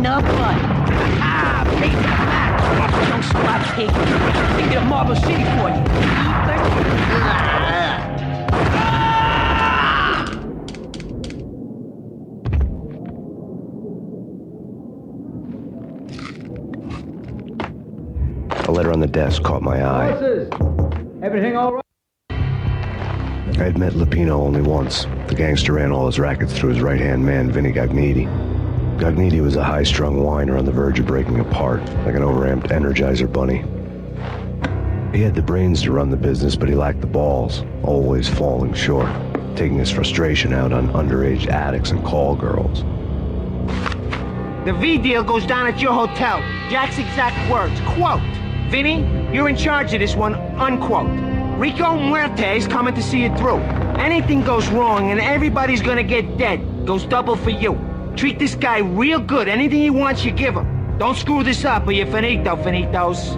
in the butt. Ah, make the back. Don't spot pig. They get a Marble City for you. A letter on the desk caught my eye. Bosses, everything all right? I had met Lupino only once. The gangster ran all his rackets through his right-hand man, Vinny Gagniti. Gagniti was a high-strung whiner on the verge of breaking apart, like an overamped Energizer bunny. He had the brains to run the business, but he lacked the balls, always falling short, taking his frustration out on underage addicts and call girls. The V deal goes down at your hotel. Jack's exact words, quote, "Vinny, you're in charge of this one," unquote. Rico Muerte's coming to see it through. Anything goes wrong and everybody's gonna get dead. Goes double for you. Treat this guy real good. Anything he wants, you give him. Don't screw this up or you're finito, finitos.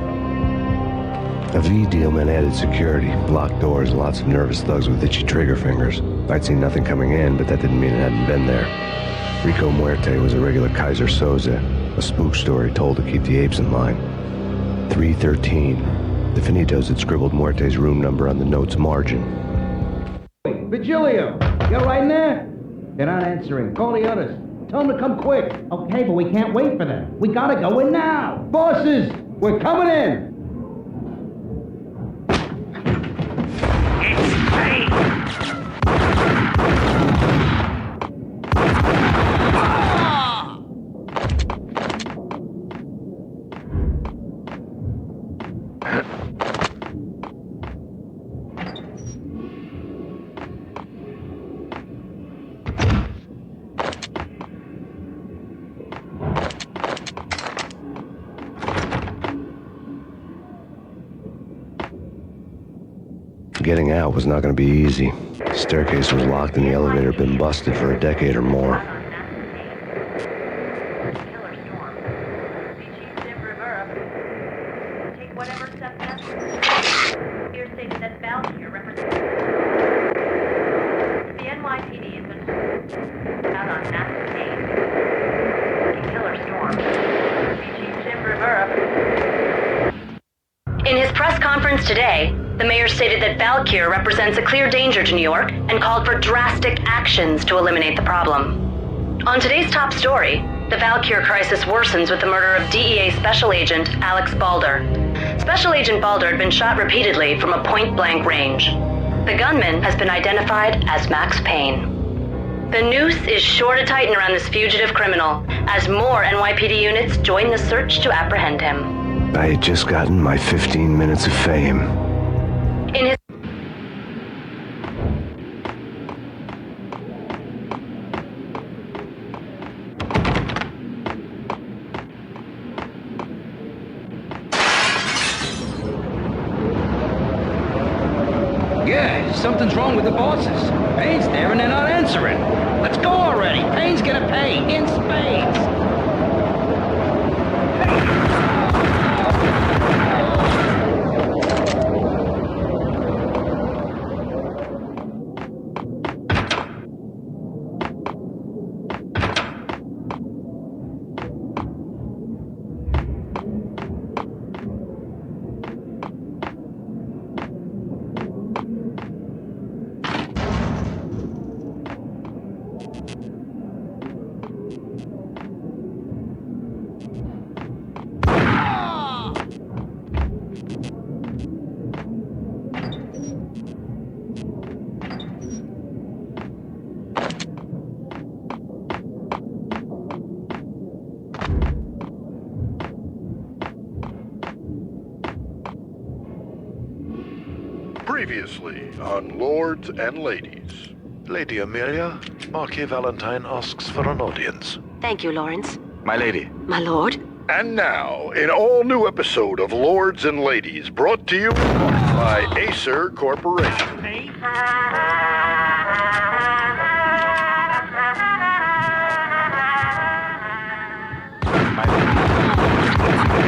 A V deal meant added security, locked doors, and lots of nervous thugs with itchy trigger fingers. I'd seen nothing coming in, but that didn't mean it hadn't been there. Rico Muerte was a regular Kaiser Soze, a spook story told to keep the apes in line. 313. The Finitos had scribbled Muerte's room number on the note's margin. Wait, Vigilio, you're right in there? They're not answering. Call the others. Tell them to come quick. Okay, but we can't wait for them. We gotta go in now. Bosses, we're coming in. It's Payne. Getting out was not going to be easy. The staircase was locked and the elevator had been busted for a decade or more. In his press conference today, the mayor stated that Valkyr represents a clear danger to New York and called for drastic actions to eliminate the problem. On today's top story, the Valkyr crisis worsens with the murder of DEA Special Agent Alex Balder. Special Agent Balder had been shot repeatedly from a point-blank range. The gunman has been identified as Max Payne. The noose is sure to tighten around this fugitive criminal as more NYPD units join the search to apprehend him. I had just gotten my 15 minutes of fame. In his Yeah, something's wrong with the bosses. Payne's there and they're not answering. Let's go already. Payne's gonna pay in spades. Previously on Lords and Ladies. Lady Amelia, Marquis Valentine asks for an audience. Thank you, Lawrence. My lady. My lord. And now, an all-new episode of Lords and Ladies, brought to you by Acer Corporation. My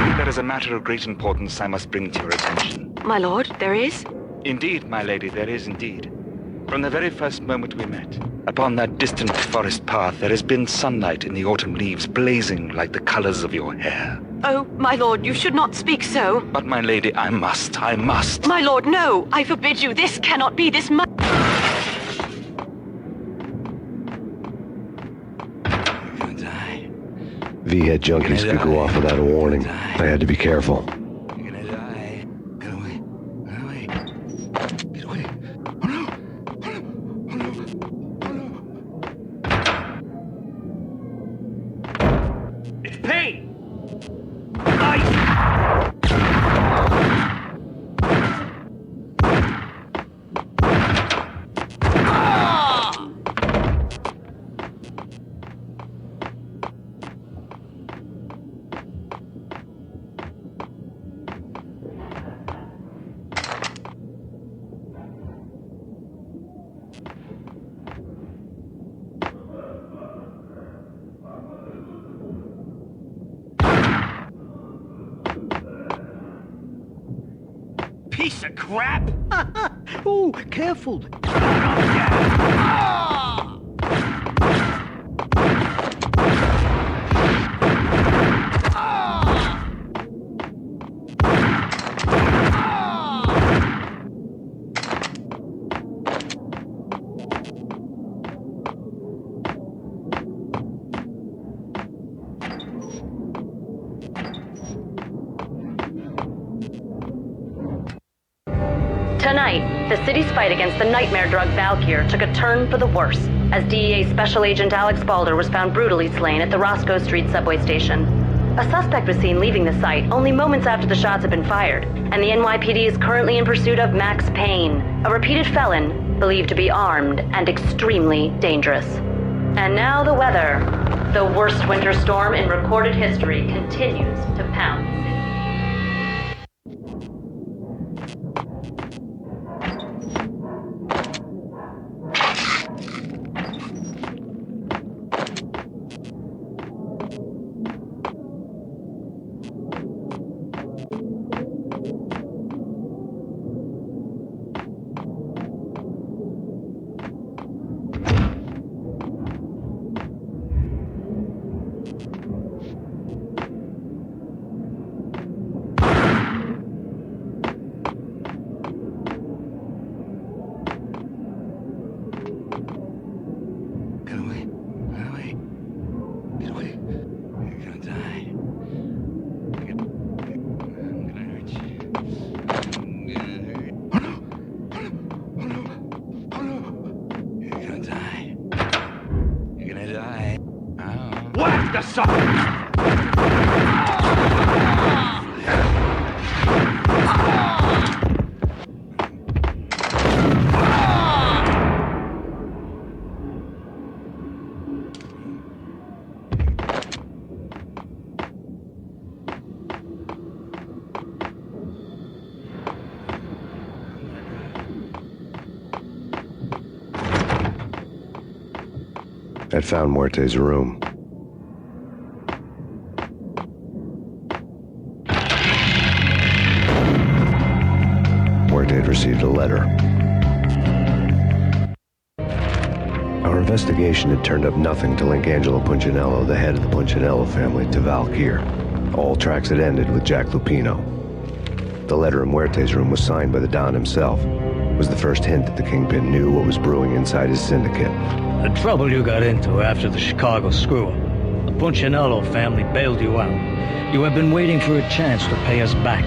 lady. There is a matter of great importance I must bring to your attention. My lord, there is? Indeed, my lady, there is indeed. From the very first moment we met, upon that distant forest path, there has been sunlight in the autumn leaves blazing like the colors of your hair. Oh, my lord, you should not speak so. But, my lady, I must. My lord, no! I forbid you. This cannot be. This must... V-head junkies could go off without a warning. I had to be careful. You're gonna die. Get away. Get away. Get away. Oh no! Oh no! Oh no! Oh no! It's Payne! Piece of crap! Ooh, careful. Tonight, the city's fight against the nightmare drug Valkyr took a turn for the worse, as DEA Special Agent Alex Balder was found brutally slain at the Roscoe Street subway station. A suspect was seen leaving the site only moments after the shots had been fired, and the NYPD is currently in pursuit of Max Payne, a repeated felon believed to be armed and extremely dangerous. And now the weather. The worst winter storm in recorded history continues to pound the city. Whack the sucker! I'd found Muerte's room. Muerte had received a letter. Our investigation had turned up nothing to link Angelo Punchinello, the head of the Punchinello family, to Valkyr. All tracks had ended with Jack Lupino. The letter in Muerte's room was signed by the Don himself. It was the first hint that the Kingpin knew what was brewing inside his syndicate. The trouble you got into after the Chicago screw-up. The Punchinello family bailed you out. You have been waiting for a chance to pay us back.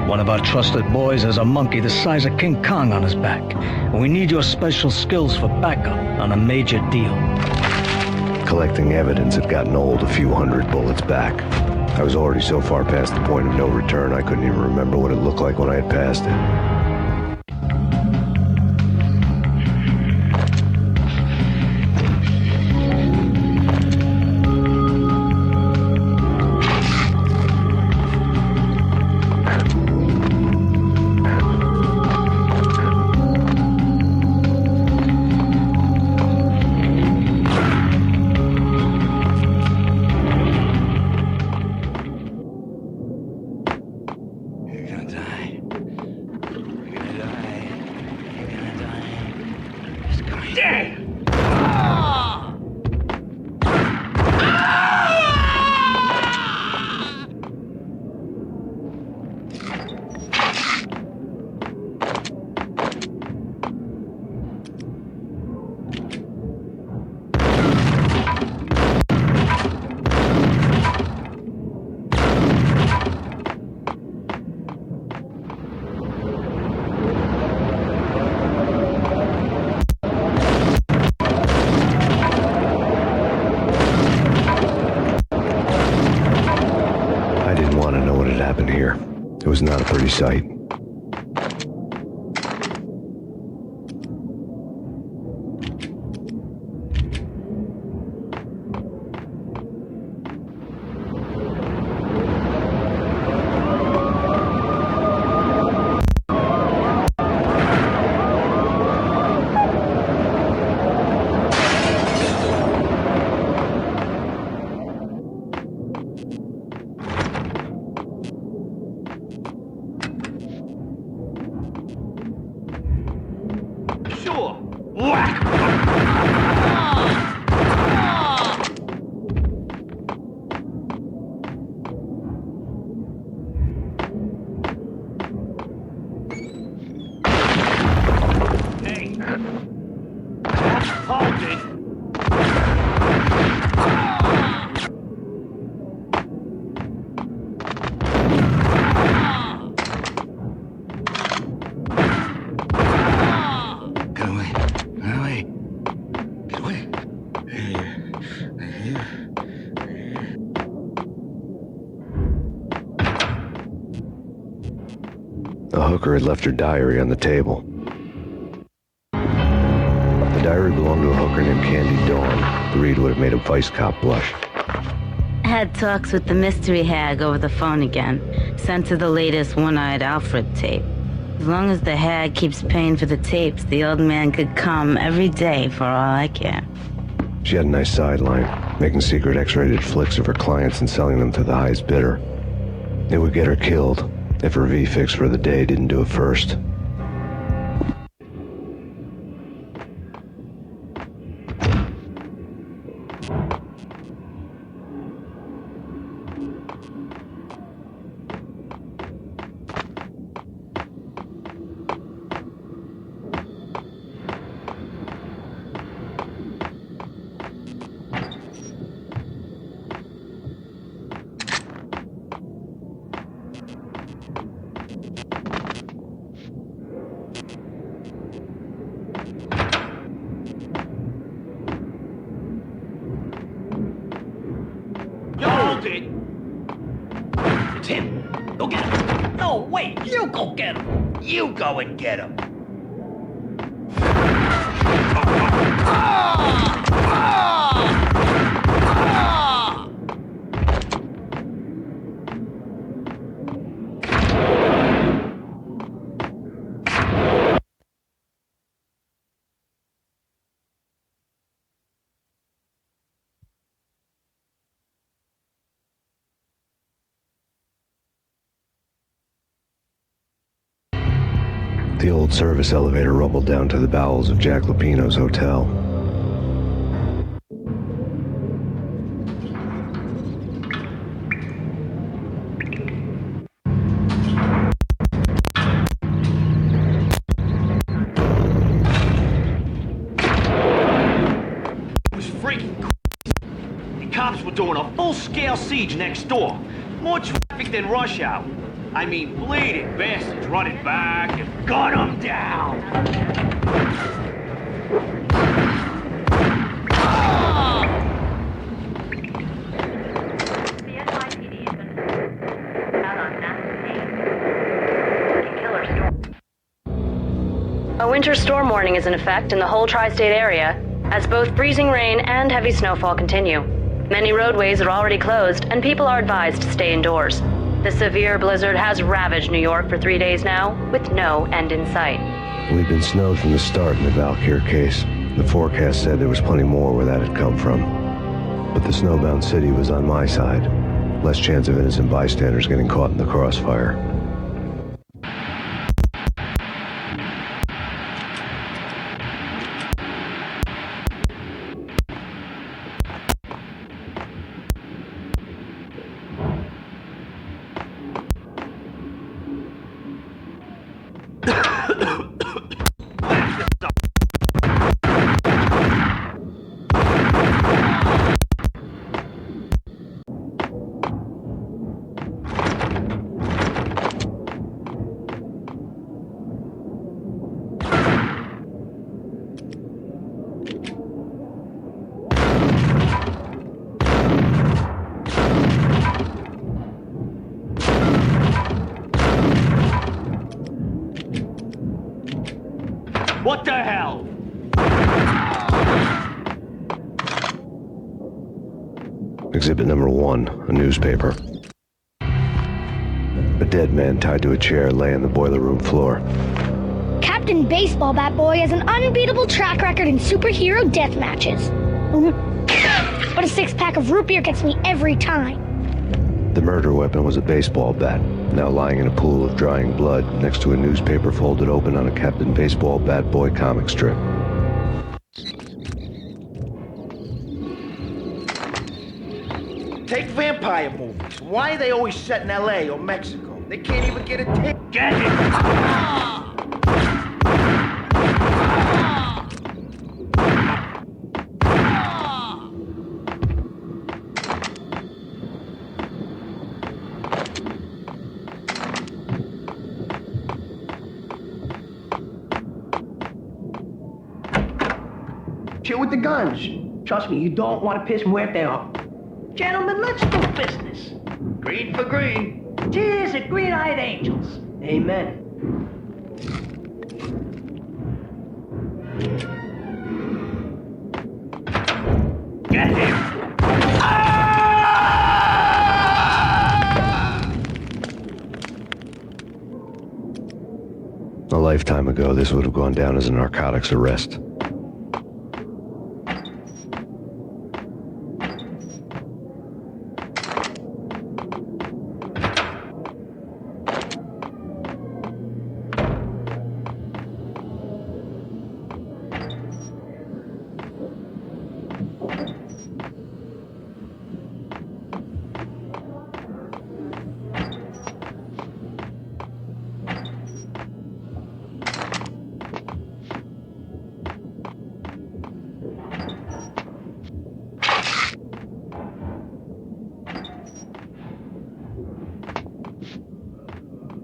One of our trusted boys has a monkey the size of King Kong on his back, and we need your special skills for backup on a major deal. Collecting evidence had gotten old a few hundred bullets back. I was already so far past the point of no return I couldn't even remember what it looked like when I had passed it. sight. Sure. Whack! Hey. Hold it. Get away. Get away. Get away. The hooker had left her diary on the table. The diary belonged to a hooker named Candy Dawn. The read would have made a vice cop blush. Had talks with the mystery hag over the phone again. Sent her the latest One-Eyed Alfred tape. As long as the hag keeps paying for the tapes, the old man could come every day for all I care. She had a nice sideline, making secret X-rated flicks of her clients and selling them to the highest bidder. It would get her killed if her V-fix for the day didn't do it first. Hold it. It's him. Go get him. No, wait. You go get him. You go and get him. The old service elevator rumbled down to the bowels of Jack Lupino's hotel. It was freaking crazy. The cops were doing a full-scale siege next door. More traffic than rush hour. I mean, bleeding bastards running back and gun them down. The NYPD has been out on killer storm. A winter storm warning is in effect in the whole tri-state area, as both freezing rain and heavy snowfall continue. Many roadways are already closed, and people are advised to stay indoors. The severe blizzard has ravaged New York for 3 days now, with no end in sight. We'd been snowed from the start in the Valkyr case. The forecast said there was plenty more where that had come from. But the snowbound city was on my side. Less chance of innocent bystanders getting caught in the crossfire. What the hell? Exhibit number 1, a newspaper. A dead man tied to a chair lay on the boiler room floor. Captain Baseball Bat Boy has an unbeatable track record in superhero death matches. But a 6-pack of root beer gets me every time. The murder weapon was a baseball bat, now lying in a pool of drying blood next to a newspaper folded open on a Captain Baseball Bat Boy comic strip. Take vampire movies. Why are they always set in L.A. or Mexico? They can't even get a ticket. Get it! Chill with the guns. Trust me, you don't want to piss Muerte off. Gentlemen, let's do business. Green for green. Cheers at green-eyed angels. Amen. Get him! A lifetime ago, this would have gone down as a narcotics arrest.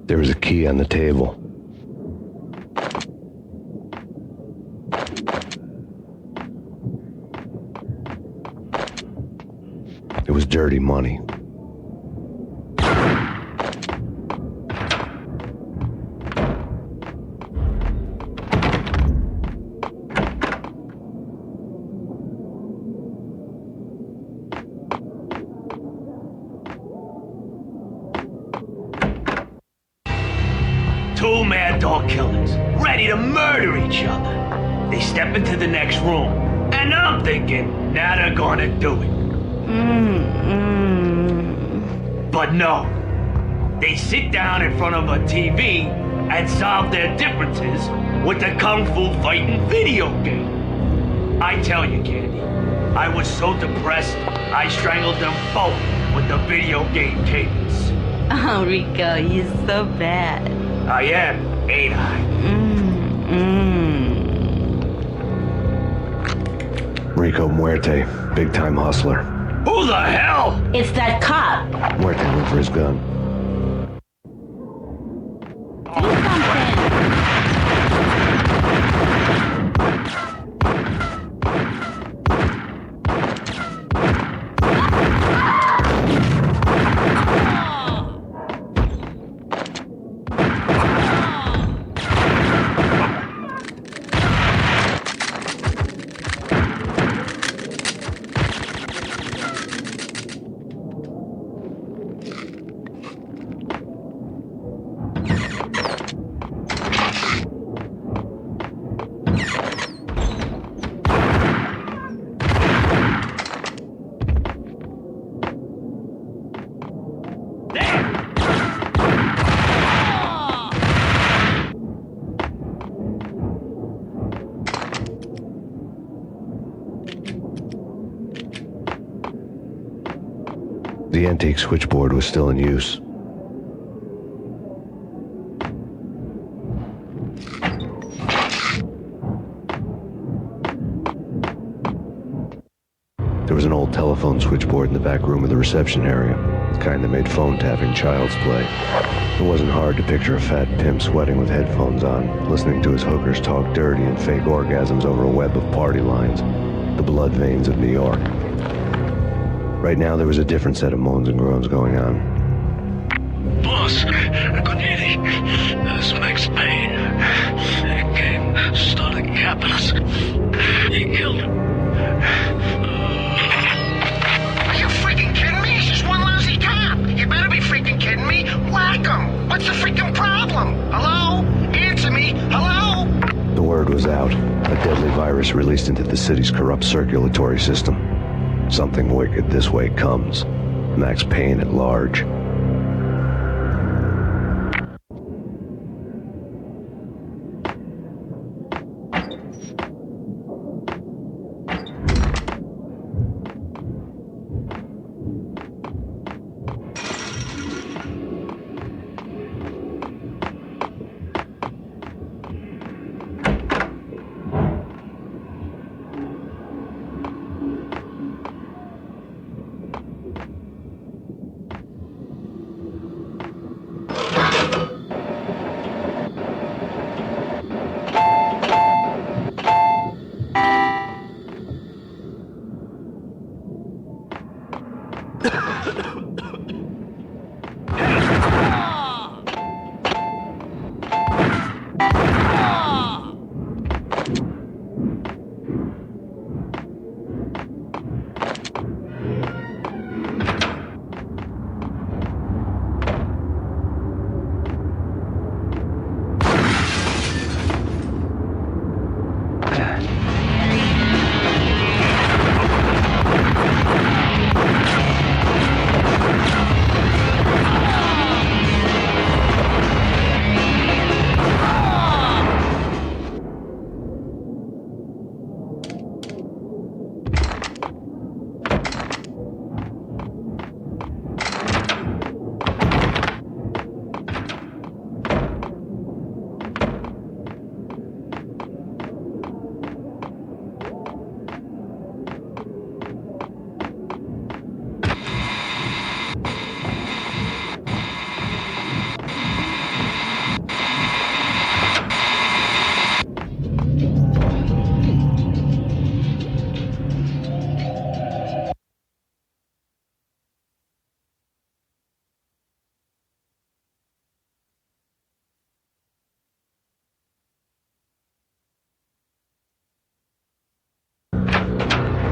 There was a key on the table. It was dirty money. Two mad dog killers, ready to murder each other. They step into the next room, and I'm thinking, now they're gonna do it. But no. They sit down in front of a TV and solve their differences with the Kung Fu fighting video game. I tell you, Candy, I was so depressed, I strangled them both with the video game cables. Oh, Rico, you're so bad. I am, ain't I? Rico Muerte, big-time hustler. Who the hell? It's that cop. Muerte went for his gun. Do something. The antique switchboard was still in use. There was an old telephone switchboard in the back room of the reception area, the kind that made phone tapping child's play. It wasn't hard to picture a fat pimp sweating with headphones on, listening to his hookers talk dirty and fake orgasms over a web of party lines, the blood veins of New York. Right now, there was a different set of moans and groans going on. Boss, good evening. This Max Payne. Game started. A deadly virus released into the city's corrupt circulatory system. Something wicked this way comes. Max Payne at large.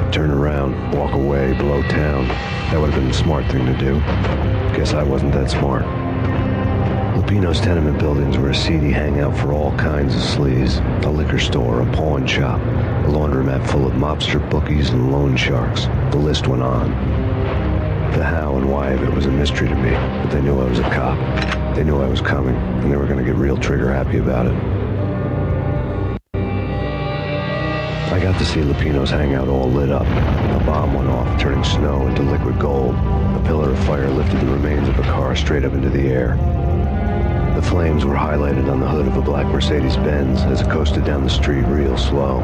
Turn around, walk away, blow town. That would have been the smart thing to do. Guess I wasn't that smart. Lupino's tenement buildings were a seedy hangout for all kinds of sleaze. A liquor store, a pawn shop, a laundromat full of mobster bookies and loan sharks. The list went on. The how and why of it was a mystery to me, but they knew I was a cop. They knew I was coming, and they were going to get real trigger happy about it. I got to see Lupino's hangout all lit up. A bomb went off, turning snow into liquid gold. A pillar of fire lifted the remains of a car straight up into the air. The flames were highlighted on the hood of a black Mercedes-Benz as it coasted down the street real slow,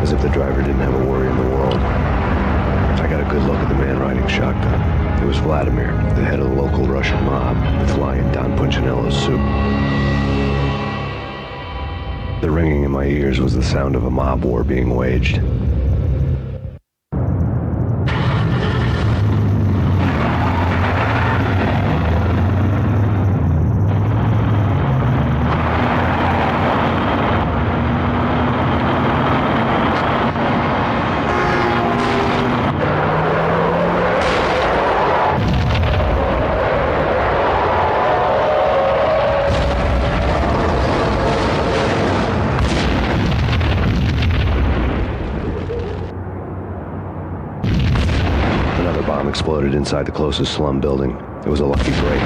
as if the driver didn't have a worry in the world. I got a good look at the man riding shotgun. It was Vladimir, the head of the local Russian mob, flying Don Punchinello's suit. The ringing in my ears was the sound of a mob war being waged. Exploded inside the closest slum building. It was a lucky break.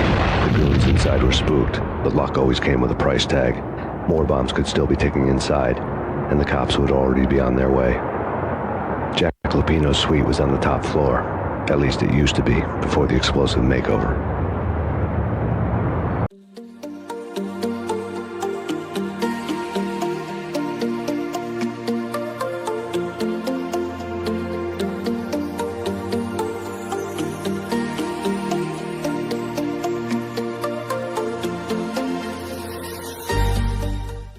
The goons inside were spooked, but luck always came with a price tag. More bombs could still be ticking inside, and the cops would already be on their way. Jack Lupino's suite was on the top floor. At least it used to be, before the explosive makeover.